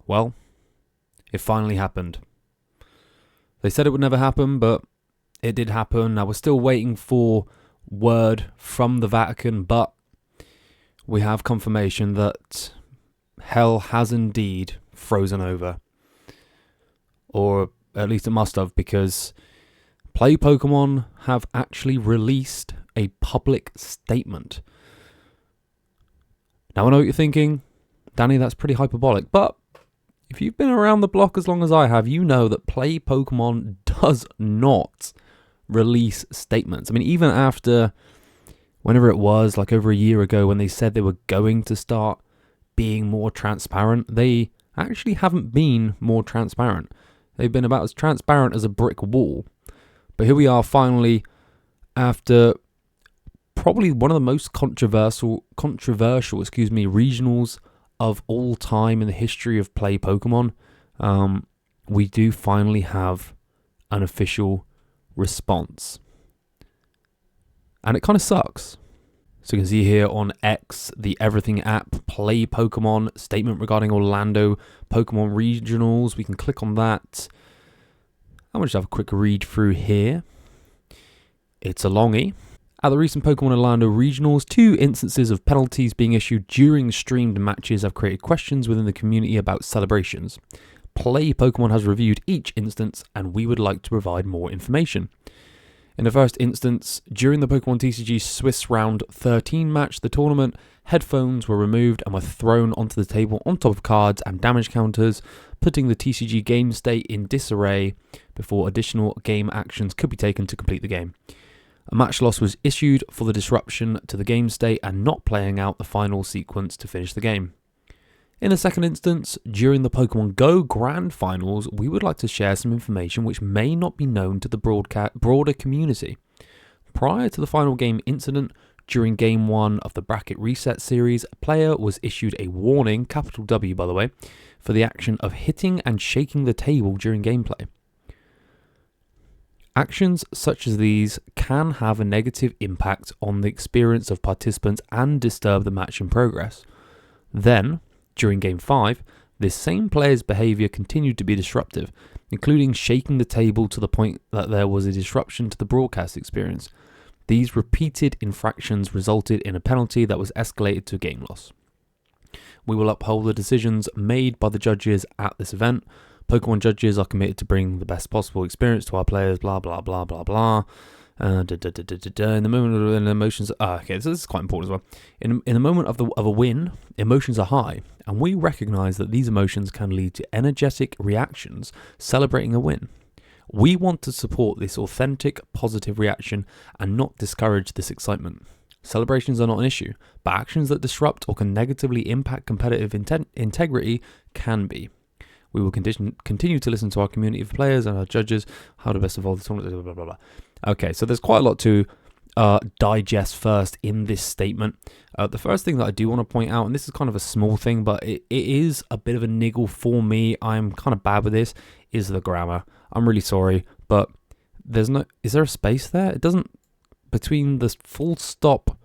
Well, it finally happened. They said it would never happen, but it did happen. Now we're still waiting for word from the Vatican, but we have confirmation that hell has indeed frozen over. Or at least it must have, because Play Pokemon have actually released a public statement. Now I know what you're thinking, Danny, that's pretty hyperbolic, but if you've been around the block as long as I have, you know that Play Pokemon does not release statements. I mean, even after whenever it was, like over a year ago, when they said they were going to start being more transparent, they actually haven't been more transparent. They've been about as transparent as a brick wall. But here we are finally, after probably one of the most controversial, regionals of all time in the history of Play Pokemon. We do finally have an official response. And it kind of sucks. So you can see here on X, the Everything app, Play Pokemon, statement regarding Orlando Pokemon Regionals. We can click on that. I'm going to just have a quick read through here. It's a longie. At the recent Pokemon Orlando Regionals, 2 instances of penalties being issued during streamed matches have created questions within the community about celebrations. Play Pokemon has reviewed each instance, and we would like to provide more information. In the first instance, during the Pokemon TCG Swiss Round 13 match, the tournament, headphones were removed and were thrown onto the table on top of cards and damage counters, putting the TCG game state in disarray before additional game actions could be taken to complete the game. A match loss was issued for the disruption to the game state and not playing out the final sequence to finish the game. In the second instance, during the Pokemon Go Grand Finals, we would like to share some information which may not be known to the broader community. Prior to the final game incident, during Game 1 of the Bracket Reset series, a player was issued a warning, capital W by the way, for the action of hitting and shaking the table during gameplay. Actions such as these can have a negative impact on the experience of participants and disturb the match in progress. Then, during Game 5, this same player's behaviour continued to be disruptive, including shaking the table to the point that there was a disruption to the broadcast experience. These repeated infractions resulted in a penalty that was escalated to game loss. We will uphold the decisions made by the judges at this event. Pokemon judges are committed to bringing the best possible experience to our players, blah, blah, blah, blah, blah. In the moment of emotions, okay, so this is quite important as well. In the moment of a win, emotions are high, and we recognise that these emotions can lead to energetic reactions celebrating a win. We want to support this authentic, positive reaction and not discourage this excitement. Celebrations are not an issue, but actions that disrupt or can negatively impact competitive integrity can be. We will continue to listen to our community of players and our judges, how to best evolve the tournament, blah, blah, blah, blah. Okay, so there's quite a lot to digest first in this statement. The first thing that I do want to point out, and this is kind of a small thing, but it is a bit of a niggle for me, I'm kind of bad with this, is the grammar. I'm really sorry, but is there a space there? It doesn't, between the full stop,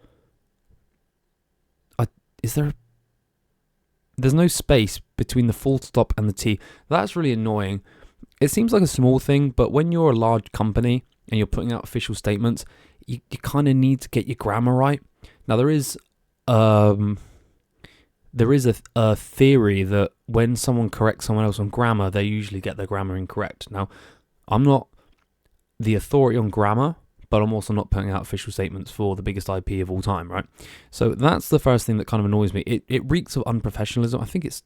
there's no space between the full stop and the T. That's really annoying. It seems like a small thing, but when you're a large company and you're putting out official statements, you kind of need to get your grammar right. Now, there is a theory that when someone corrects someone else on grammar, they usually get their grammar incorrect. Now, I'm not the authority on grammar, but I'm also not putting out official statements for the biggest IP of all time, right? So that's the first thing that kind of annoys me. It reeks of unprofessionalism. I think it's...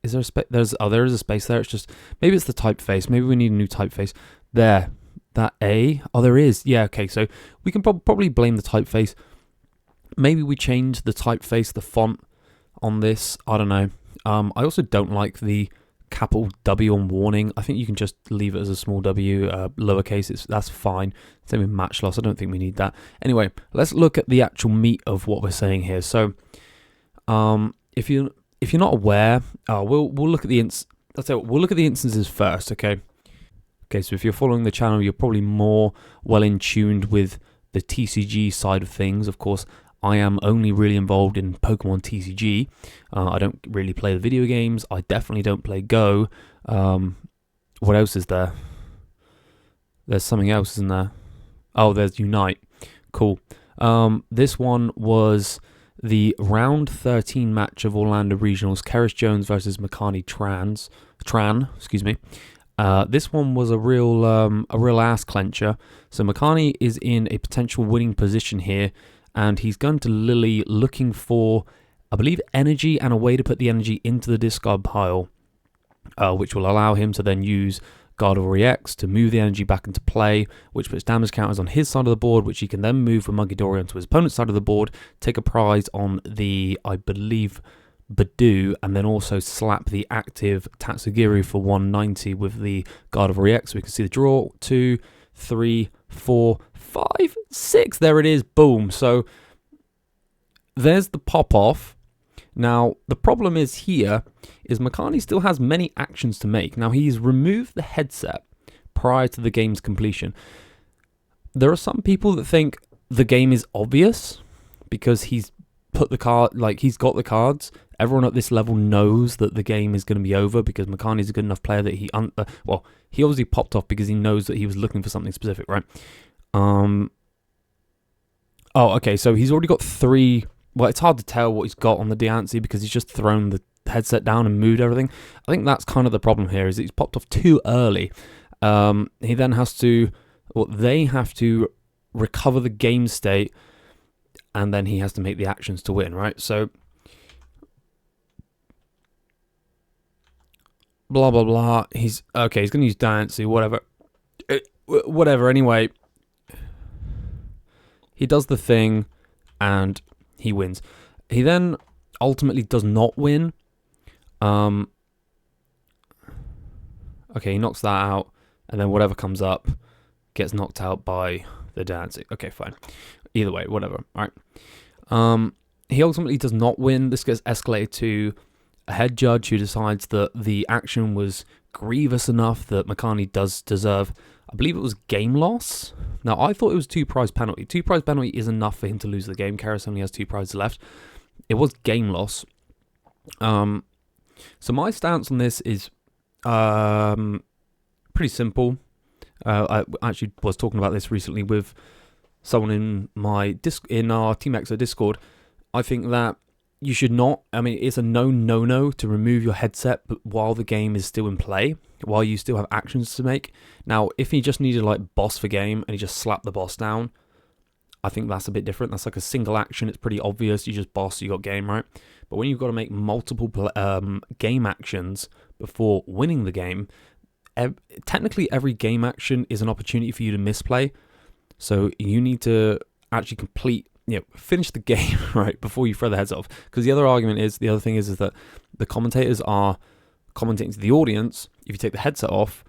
Is there a space? There is a space there. It's just... Maybe it's the typeface. Maybe we need a new typeface. There. That A. Oh, there is. Yeah, okay. So we can probably blame the typeface. Maybe we change the typeface, the font on this. I don't know. I also don't like the capital W on warning. I think you can just leave it as a small W, lowercase. That's fine. Same with match loss. I don't think we need that. Anyway, let's look at the actual meat of what we're saying here. So, if you're not aware, we'll look at the we'll look at the instances first. Okay. So if you're following the channel, you're probably more well in tuned with the TCG side of things. Of course, I am only really involved in Pokemon TCG. I don't really play the video games. I definitely don't play Go. What else is there? There's something else, isn't there? Oh, there's Unite. Cool. This one was the round 13 match of Orlando Regionals. Keris Jones versus Makani Tran. Excuse me. This one was a real ass clencher. So Makani is in a potential winning position here, and he's going to Lily looking for, I believe, energy and a way to put the energy into the discard pile, which will allow him to then use Gardevoir EX to move the energy back into play, which puts damage counters on his side of the board, which he can then move with Muggidori onto his opponent's side of the board, take a prize on the, I believe, Badoo, and then also slap the active Tatsugiri for 190 with the Gardevoir EX. We can see the draw, 2, 3, 4, 5, 6. There it is. Boom. So there's the pop-off. Now, the problem is here is Makani still has many actions to make. Now, he's removed the headset prior to the game's completion. There are some people that think the game is obvious because he's put the card, like he's got the cards. Everyone at this level knows that the game is going to be over because Makani's a good enough player that he obviously popped off because he knows that he was looking for something specific, right? Oh, okay, so he's already got 3. Well, it's hard to tell what he's got on the Diancie because he's just thrown the headset down and moved everything. I think that's kind of the problem here, is he's popped off too early. He then has to, they have to recover the game state, and then he has to make the actions to win, right? So, blah, blah, blah. He's going to use Diancie, whatever. Whatever, anyway. He does the thing, and he wins. He then ultimately does not win. Okay, he knocks that out, and then whatever comes up gets knocked out by the Diancie. Okay, fine. Either way, whatever. All right. He ultimately does not win. This gets escalated to a head judge who decides that the action was grievous enough that Makani does deserve, I believe it was game loss. Now, I thought it was 2 prize penalty. 2 prize penalty is enough for him to lose the game. Keris only has 2 prizes left. It was game loss. So my stance on this is pretty simple. I actually was talking about this recently with someone in our Team Exo Discord. I think that you should not. I mean, it's a no to remove your headset while the game is still in play, while you still have actions to make. Now, if he just needed like boss for game and he just slapped the boss down, I think that's a bit different. That's like a single action. It's pretty obvious. You just boss, you got game, right? But when you've got to make multiple game actions before winning the game, technically every game action is an opportunity for you to misplay. So you need to actually finish the game right before you throw the headset off. Because the other thing is that the commentators are commentating to the audience. If you take the headset off,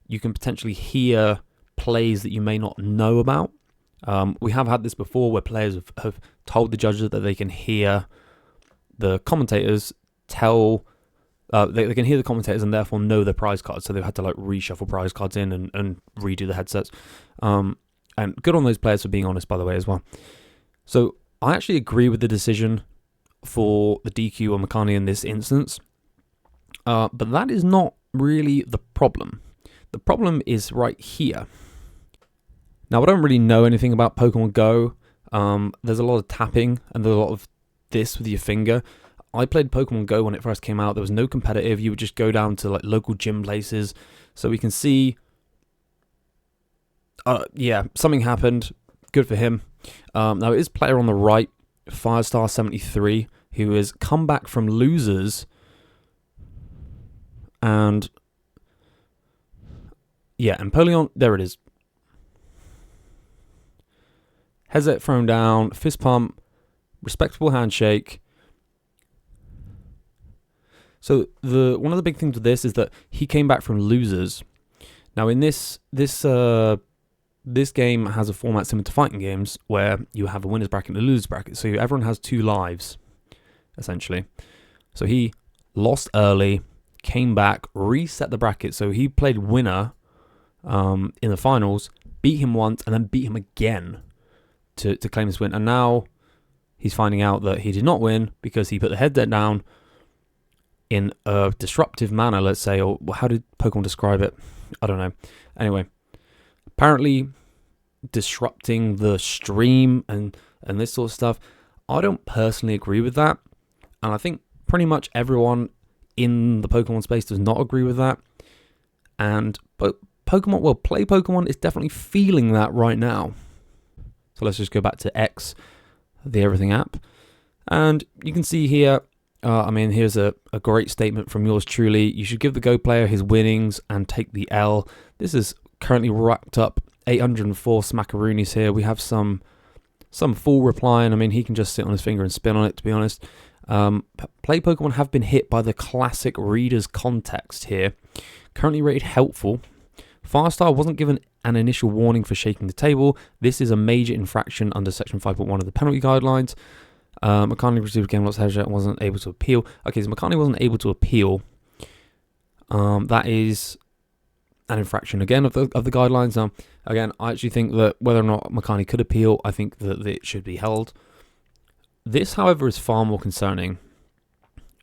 you can potentially hear plays that you may not know about. We have had this before where players have told the judges that they can hear the commentators they can hear the commentators and therefore know their prize cards. So they've had to like reshuffle prize cards in and redo the headsets. And good on those players for being honest, by the way, as well. So I actually agree with the decision for the DQ on Makani in this instance. But that is not really the problem. The problem is right here. Now, I don't really know anything about Pokemon Go. There's a lot of tapping and there's a lot of this with your finger. I played Pokemon Go when it first came out. There was no competitive. You would just go down to like local gym places. So we can see, something happened. Good for him. Now, it is player on the right, Firestar73, who has come back from losers. And Empoleon, there it is. Headset thrown down, fist pump, respectable handshake. So one of the big things with this is that he came back from losers. Now in this game has a format similar to fighting games where you have a winner's bracket and a loser's bracket. So everyone has 2 lives, essentially. So he lost early, came back, reset the bracket. So he played winner in the finals, beat him once, and then beat him again to claim this win. And now he's finding out that he did not win because he put the headset down in a disruptive manner, let's say, or how did Pokemon describe it? I don't know. Anyway, apparently disrupting the stream and this sort of stuff. I don't personally agree with that, and I think pretty much everyone in the Pokemon space does not agree with that. And Pokemon, well, Play Pokemon is definitely feeling that right now. So let's just go back to X, the Everything app, and you can see here. Here's a great statement from yours truly. You should give the Go player his winnings and take the L. This is currently racked up 804 smackaroonies here. We have some full replying. I mean, he can just sit on his finger and spin on it, to be honest. Play Pokemon have been hit by the classic reader's context here. Currently rated helpful. Firestar wasn't given an initial warning for shaking the table. This is a major infraction under Section 5.1 of the penalty guidelines. McCartney received game loss headshot and wasn't able to appeal. Okay, so McCartney wasn't able to appeal. That is an infraction again of the guidelines. Again, I actually think that whether or not McCartney could appeal, I think that it should be held. This, however, is far more concerning.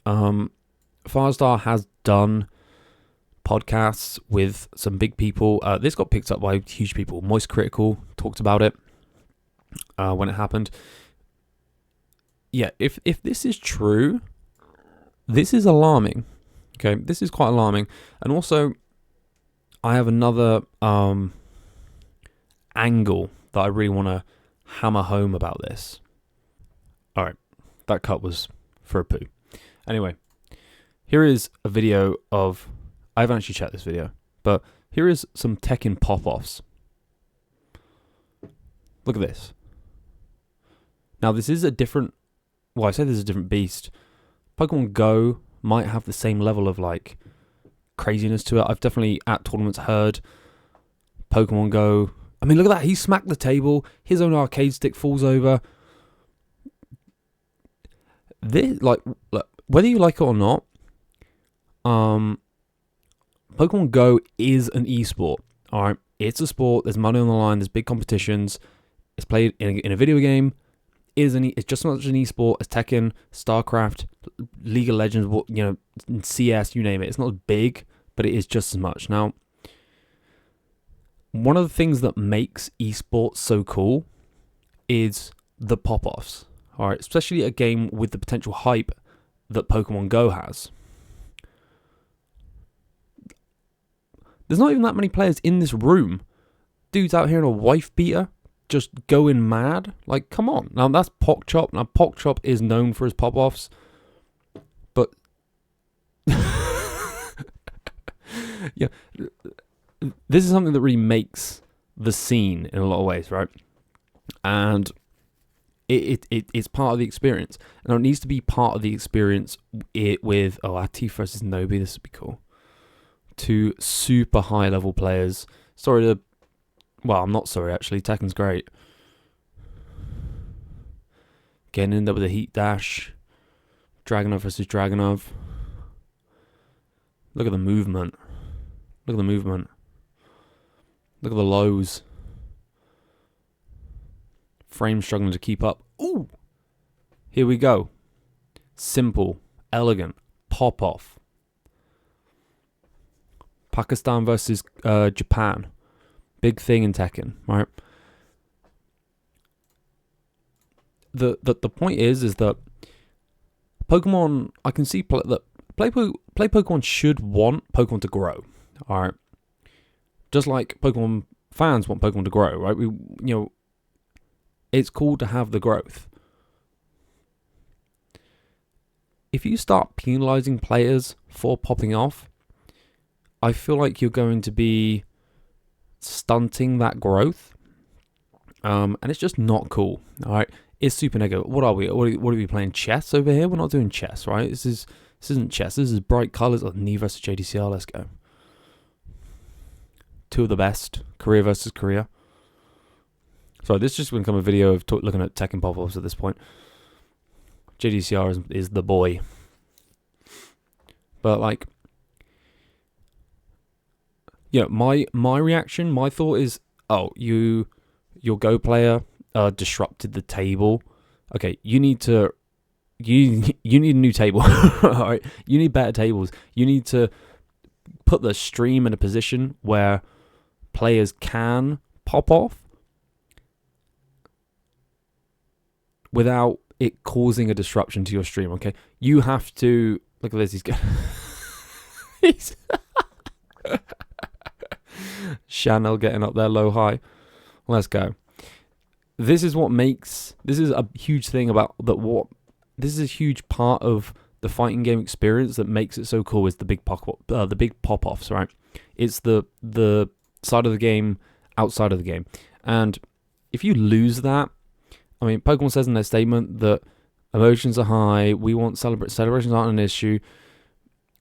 Firestar has done podcasts with some big people. This got picked up by huge people. Moist Critical talked about it when it happened. Yeah, if this is true, this is alarming. Okay, this is quite alarming. And also, I have another angle that I really want to hammer home about this. All right, that cut was for a poo. Anyway, here is a video of... I haven't actually checked this video, but here is some Tekken pop-offs. Look at this. Now, this is a different... Well, I say this is a different beast. Pokemon Go might have the same level of, like, craziness to it. I've definitely, at tournaments, heard Pokemon Go... I mean, look at that. He smacked the table. His own arcade stick falls over. This, like, look, whether you like it or not, Pokemon Go is an esport. All right, it's a sport. There's money on the line. There's big competitions. It's played in a video game. It's just as much an esport as Tekken, StarCraft, League of Legends, CS, you name it. It's not as big, but it is just as much. Now, one of the things that makes esports so cool is the pop-offs. All right, especially a game with the potential hype that Pokemon Go has. There's not even that many players in this room. Dude's out here in a wife beater, just going mad. Like, come on. Now, that's PogChop. Now, PogChop is known for his pop-offs. But... yeah, this is something that really makes the scene in a lot of ways, right? And it's part of the experience. And it needs to be part of the experience with... Oh, Atif versus Nobi. This would be cool. Two super high-level players. Sorry to... Well, I'm not sorry, actually. Tekken's great. Getting in there with a heat dash. Dragunov versus Dragunov. Look at the movement. Look at the movement. Look at the lows. Frame struggling to keep up. Ooh! Here we go. Simple. Elegant. Pop-off. Pakistan versus Japan. Big thing in Tekken, right? The point is that Pokemon, I can see that Play Pokemon should want Pokemon to grow, all right? Just like Pokemon fans want Pokemon to grow, right? It's cool to have the growth. If you start penalizing players for popping off, I feel like you're going to be stunting that growth, and it's just not cool. All right, it's super negative. What are we? What are we playing? Chess over here? We're not doing chess, right? This isn't chess. This is bright colors. Oh, Knee versus JDCR. Let's go. Two of the best. Korea versus Korea. So this is just going to become a video of looking at Tekken pop-offs at this point. JDCR is the boy, but like. Yeah, my reaction, my thought is, oh, your Go player disrupted the table. okay, you need a new table. All right, you need better tables. You need to put the stream in a position where players can pop off without it causing a disruption to your stream. Okay, you have to look at this. He's good. He's Chanel getting up there low high. Let's go. This is a huge thing about that. This is a huge part of the fighting game experience that makes it so cool. Is the big pop offs, right? It's the side of the game outside of the game, and if you lose that, I mean, Pokemon says in their statement that emotions are high. We want celebrations aren't an issue.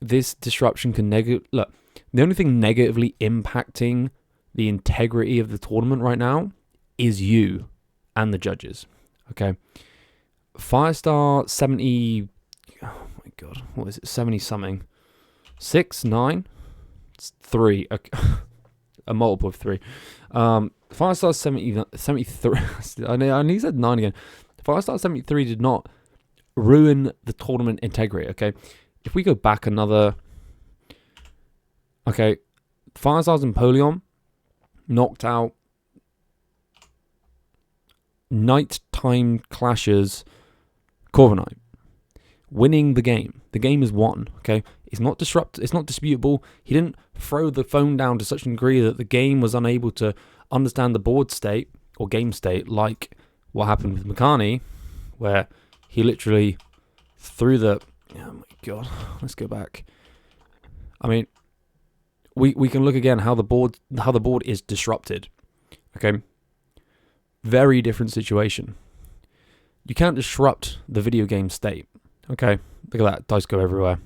This disruption can look. The only thing negatively impacting the integrity of the tournament right now is you and the judges. Okay, Firestar 70. Oh my god, what is it? 70 something. 6, 9, it's 3. Okay. A multiple of 3. Firestar 73. I need said 9 again. Firestar 73 did not ruin the tournament integrity. Okay, if we go back another. Okay, Firestars and Empoleon knocked out Nighttime Clashes Corviknight, winning the game. The game is won. Okay, it's not disputable. He didn't throw the phone down to such a degree that the game was unable to understand the board state or game state, like what happened with Makani, where he literally threw the. Oh my god! Let's go back. I mean, we can look again how the board is disrupted. Okay, very different situation. You can't disrupt the video game state. Okay, look at that, dice go everywhere.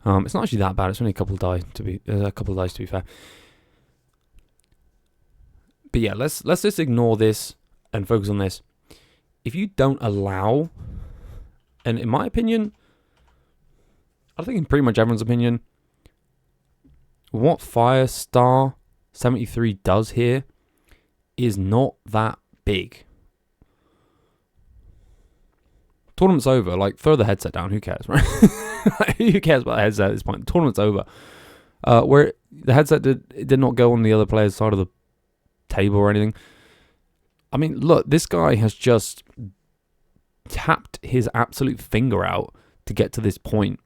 It's not actually that bad. It's only a couple of dice to be fair. But yeah, let's just ignore this and focus on this. If you don't allow, and in my opinion, I think in pretty much everyone's opinion, what Firestar 73 does here is not that big. Tournament's over. Like, throw the headset down. Who cares, right? Who cares about the headset at this point? The tournament's over. Where the headset did not go on the other player's side of the table or anything. I mean, look, this guy has just tapped his absolute finger out to get to this point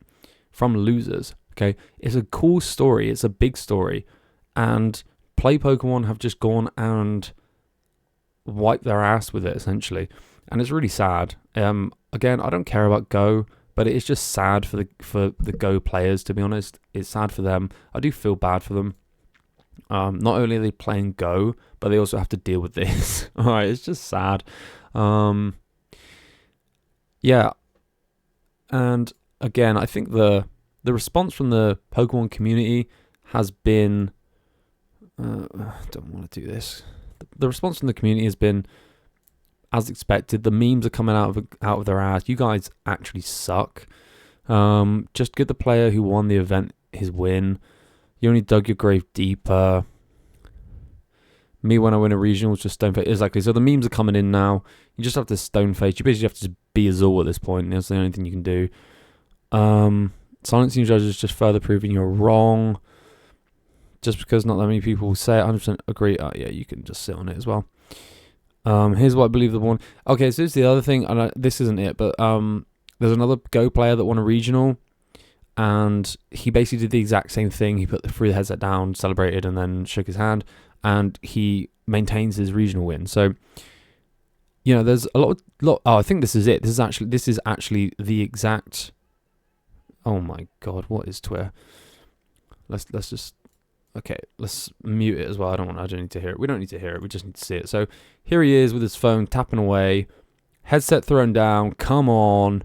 from losers. Okay, it's a cool story. It's a big story, and Play Pokemon have just gone and wiped their ass with it essentially, and it's really sad. Again, I don't care about Go, but it is just sad for the Go players. To be honest, it's sad for them. I do feel bad for them. Not only are they playing Go, but they also have to deal with this. All right, it's just sad. Yeah, and again, I think the response from the Pokemon community has been. I don't want to do this. The response from the community has been as expected. The memes are coming out of their ass. You guys actually suck. Just give the player who won the event his win. You only dug your grave deeper. Me when I win a regional is just stone face. Exactly. So the memes are coming in now. You just have to stone face. You basically have to just be Azul at this point. That's the only thing you can do. Silencing judges just further proving you're wrong. Just because not that many people say it, 100% agree. Yeah, you can just sit on it as well. Here's what I believe the one. Okay, so this is the other thing. This isn't it, but there's another Go player that won a regional, and he basically did the exact same thing. He threw the headset down, celebrated, and then shook his hand, and he maintains his regional win. So, you know, there's a lot. Oh, I think this is it. This is actually the exact. Oh my god, what is Twitter? Let's just. Okay, let's mute it as well. I don't need to hear it. We don't need to hear it. We just need to see it. So here he is with his phone tapping away, headset thrown down. Come on,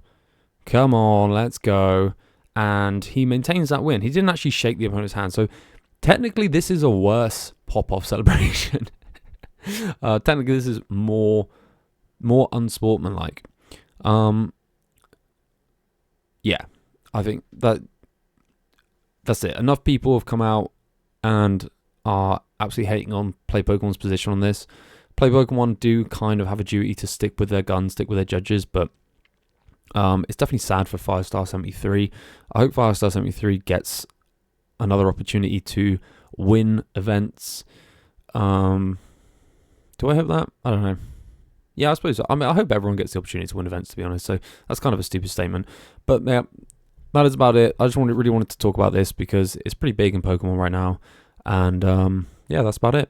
let's go. And he maintains that win. He didn't actually shake the opponent's hand. So technically, this is a worse pop-off celebration. Technically, this is more unsportsmanlike. Yeah, I think that's it. Enough people have come out and are absolutely hating on Play Pokemon's position on this. Play Pokemon do kind of have a duty to stick with their guns, stick with their judges, but it's definitely sad for Firestar 73. I hope Firestar 73 gets another opportunity to win events. Do I hope that? I don't know. Yeah, I suppose. I mean, I hope everyone gets the opportunity to win events, to be honest. So that's kind of a stupid statement. But yeah, that is about it. I just really wanted to talk about this because it's pretty big in Pokemon right now. And yeah, that's about it.